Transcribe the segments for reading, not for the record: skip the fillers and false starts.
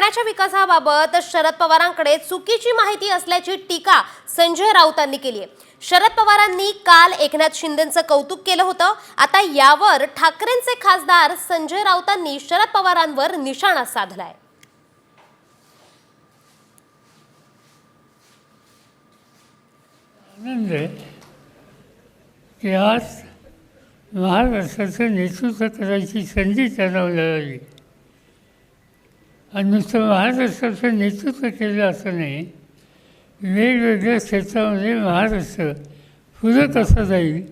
ठाण्याच्या विकासाबाबत शरद पवारांकडे चुकीची माहिती असल्याची टीका संजय राऊतांनी केली आहे। शरद पवारांनी काल एकनाथ शिंदेंचं कौतुक केलं होतं। आता यावर ठाकरेंचे खासदार संजय राऊतांनी शरद पवारांवर निशाणा साधलाय। आनंद आहे की आज महाराष्ट्राचं नेतृत्व करायची संधी त्यांना मिळाली आणि नुसतं महाराष्ट्राचं नेतृत्व केलं असं नाही, वेगवेगळ्या क्षेत्रामध्ये महाराष्ट्र पुढं कसं जाईल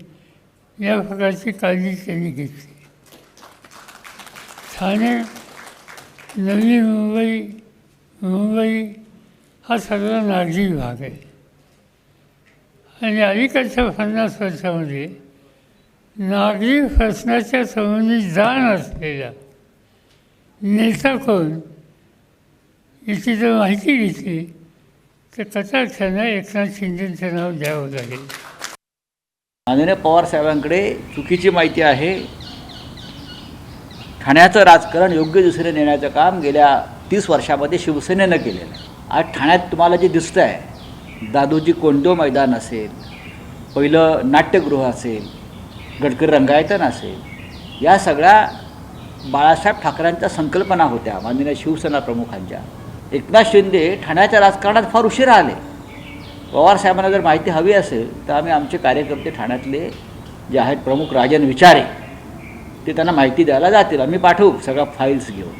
या प्रकारची काळजी त्यांनी घेतली। ठाणे, नवी मुंबई हा सगळा नागरी भाग आहे आणि अलीकडच्या 50 वर्षामध्ये नागरी प्रश्नाच्या संबंधी जाण असलेला नेता कोण याची जर माहिती घेतली तर कटाक्षानं एकनाथ शिंदेंचं नाव द्यावं लागेल। माननीय पवार साहेबांकडे चुकीची माहिती आहे। ठाण्याचं राजकारण योग्य दिशेने नेण्याचं काम गेल्या 30 वर्षामध्ये शिवसेनेनं केलेलं आहे। आज ठाण्यात तुम्हाला जे दिसतं आहे, दादोजी कोंडदेव मैदान असेल, पहिलं नाट्यगृह असेल, गडकरी रंगायतन असेल, या सगळ्या बाळासाहेब ठाकरेंच्या संकल्पना होत्या, माननीय शिवसेना प्रमुखांच्या। एकनाथ शिंदे ठाण्याच्या राजकारणात फार उशिरा आले। पवार साहेबांना जर माहिती हवी असेल तर आम्ही आमचे कार्यकर्ते ठाण्यातले जे आहेत प्रमुख राजन विचारे ते त्यांना माहिती द्यायला जातील, आम्ही पाठवू सगळ्या फाईल्स घेऊन।